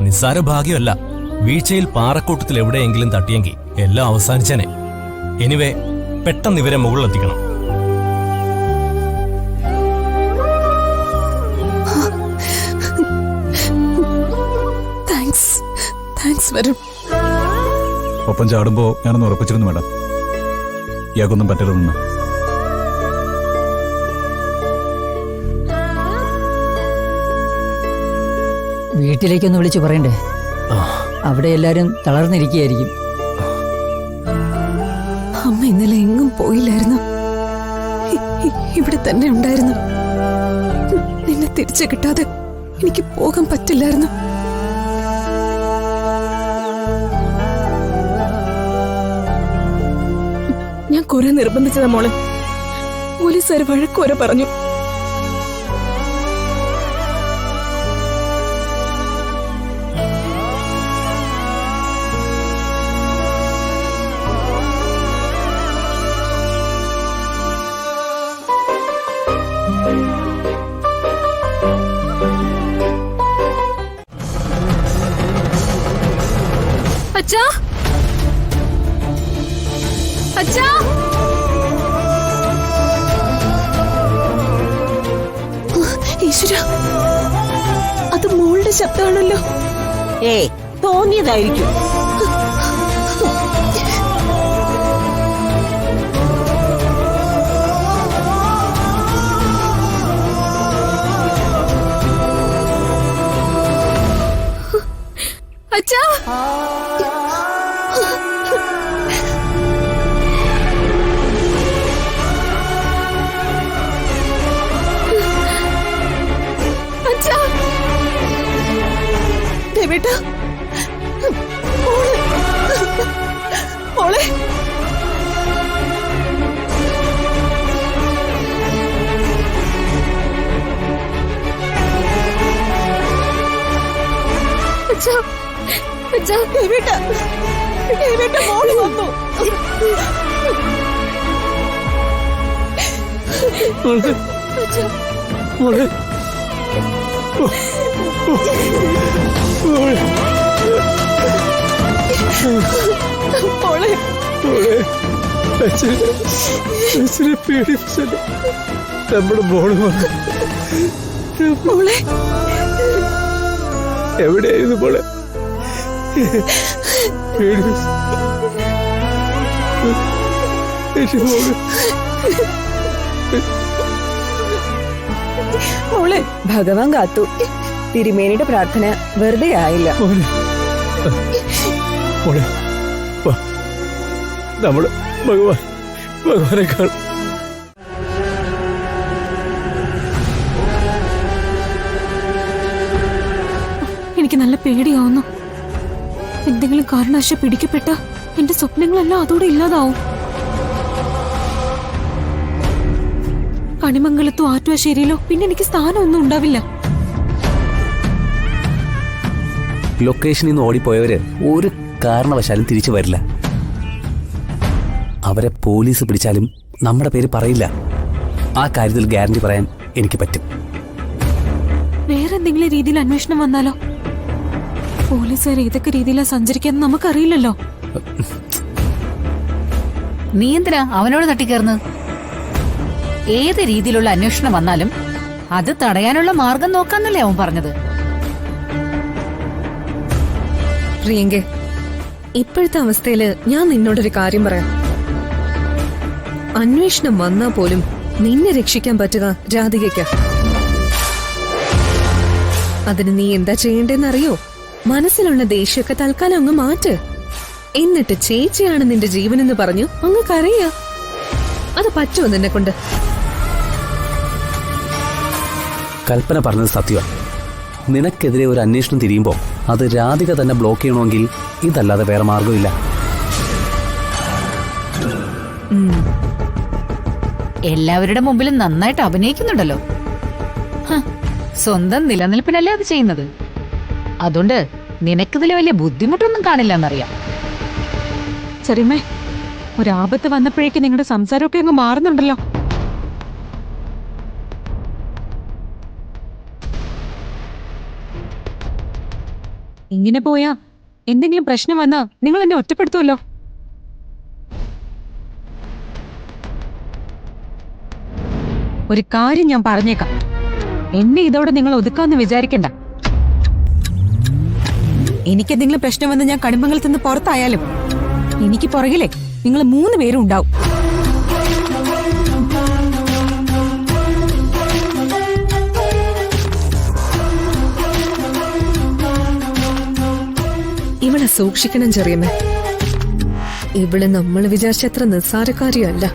നിസ്സാര ഭാഗ്യമല്ല. വീഴ്ചയിൽ പാറക്കൂട്ടത്തിൽ എവിടെയെങ്കിലും തട്ടിയെങ്കിൽ എല്ലാം അവസാനിച്ചേനെ. എനിവേ, പെട്ടെന്ന് ഇവരെ മുകളിലെത്തിക്കണം. താങ്ക്സ് വരും. ഒപ്പം ചാടുമ്പോ ഞാനൊന്ന് ഉറപ്പിച്ചിരുന്നു മേഡം, ഇയാൾക്കൊന്നും പറ്റരുതെന്ന്. വീട്ടിലേക്കൊന്ന് വിളിച്ചു പറയണ്ടേ? അവിടെ എല്ലാരും തളർന്നിരിക്കുകയായിരിക്കും. അമ്മ ഇന്നലെ എങ്ങും പോയില്ലായിരുന്നു, ഇവിടെ തന്നെ ഉണ്ടായിരുന്നു. നിന്നെ തിരിച്ചു കിട്ടാതെ എനിക്ക് പോകാൻ പറ്റില്ലായിരുന്നു. ഞാൻ കുറെ നിർബന്ധിച്ചതാ മോളെ. പോലീസുകാർ വഴക്കുവരെ പറഞ്ഞു. അച്ഛാ, അച്ഛാ, ഈശ്വര, അത് മോളുടെ ശബ്ദമാണല്ലോ. തോന്നിയതായിരിക്കും. അച്ഛാ, അച്ഛാ, ദേവേട്ടാ, മോളെ, അച്ഛാ, അച്ഛാ, ദേവേട്ടാ, ദേവേട്ടാ, മോള് വന്നു. അച്ഛാ, മോളെ, മോളെ, അച്ഛനെ പേടിപ്പിച്ചല്ല. നമ്മുടെ മോള് വന്നു. മോളെ, എവിടെയായിരുന്നു മോളെ? പേടിപ്പിച്ചു. മോളെ, ഭഗവാൻ കാത്തു. തിരുമേനിയുടെ പ്രാർത്ഥന വെറുതെ ആയില്ല. മോളെ, നമ്മള് ഭഗവാനെ കാണും. എനിക്ക് നല്ല പേടിയാവുന്നു. എന്തെങ്കിലും കാരണവശാൽ പിടിക്കപ്പെട്ട എന്റെ സ്വപ്നങ്ങളെല്ലാം അതോടെ ഇല്ലാതാവും. കണിമംഗലത്തോ ആറ്റുവാശ്ശേരിയിലോ പിന്നെ എനിക്ക് സ്ഥാനമൊന്നും ഉണ്ടാവില്ല. ലൊക്കേഷനിൽ നിന്ന് ഓടിപ്പോയവര് ഒരു കാരണവശാലും തിരിച്ചു വരില്ല. അവരെ പോലീസ് പിടിച്ചാലും നമ്മുടെ പേര് പറയില്ല. ആ കാര്യത്തിൽ ഗ്യാരണ്ടി പറയാൻ എനിക്ക് പറ്റും. വേറെന്തെങ്കിലും രീതിയിൽ അന്വേഷണം വന്നാലോ? പോലീസുകാർ ഏതൊക്കെ രീതിയിലാണ് സഞ്ചരിക്കാന്ന് നമുക്കറിയില്ലല്ലോ. നീ എന്തിനാ അവനോട് തട്ടിക്കയറുന്നത്? ഏത് രീതിയിലുള്ള അന്വേഷണം വന്നാലും അത് തടയാനുള്ള മാർഗം നോക്കാന്നല്ലേ അവൻ പറഞ്ഞത്. പ്രിയങ്കെ, ഇപ്പോഴത്തെ അവസ്ഥയില് ഞാൻ നിന്നോടൊരു കാര്യം പറയാം. അന്വേഷണം വന്നാ പോലും നിന്നെ രക്ഷിക്കാൻ പറ്റുക രാധികയ്ക്ക. അതിന് നീ എന്താ ചെയ്യേണ്ടെന്നറിയോ? മനസ്സിലുള്ള ദേഷ്യമൊക്കെ തൽക്കാലം അങ്ങ് മാറ്റ്. എന്നിട്ട് ചേച്ചിയാണ് നിന്റെ ജീവനെന്ന് പറഞ്ഞു അങ്ങ് കരയ. അത് പറ്റുമോ നിന്നെ കൊണ്ട്? കൽപ്പന പറഞ്ഞത് സത്യമാണ്. നിനക്കെതിരെ ഒരു അന്വേഷണം തിരിയുമ്പോൾ അത് രാധിക തന്നെ ബ്ലോക്ക് ചെയ്യണമെങ്കിൽ ഇതല്ലാതെ വേറെ മാർഗമില്ല. എല്ലാവരുടെ മുമ്പിലും നന്നായിട്ട് അഭിനയിക്കുന്നുണ്ടല്ലോ. സ്വന്തം നിലനിൽപ്പിനല്ലേ അത് ചെയ്യുന്നത്. അതുകൊണ്ട് നിനക്കിതിൽ വലിയ ബുദ്ധിമുട്ടൊന്നും കാണില്ല എന്നറിയാം. ചെറിയമ്മേ, ഒരാപത്ത് വന്നപ്പോഴേക്ക് നിങ്ങളുടെ സംസാരമൊക്കെ അങ്ങ് മാറുന്നുണ്ടല്ലോ. ഇങ്ങനെ പോയാ എന്തെങ്കിലും പ്രശ്നം വന്നാ നിങ്ങൾ എന്നെ ഒറ്റപ്പെടുത്തുമല്ലോ. ഒരു കാര്യം ഞാൻ പറഞ്ഞേക്കാം, എന്നെ ഇതോടെ നിങ്ങൾ ഒതുക്കാന്ന് വിചാരിക്കണ്ട. എനിക്കെന്തെങ്കിലും പ്രശ്നം വന്ന് ഞാൻ കടുംബങ്ങളിൽ നിന്ന് പുറത്തായാലും എനിക്ക് പുറകിലെ നിങ്ങൾ 3 പേരും ഉണ്ടാവും. ഇവളെ സൂക്ഷിക്കണം ചെറിയമ്മ. ഇവള് നമ്മൾ വിചാരിച്ചത്ര നിസ്സാരക്കാരിയല്ല.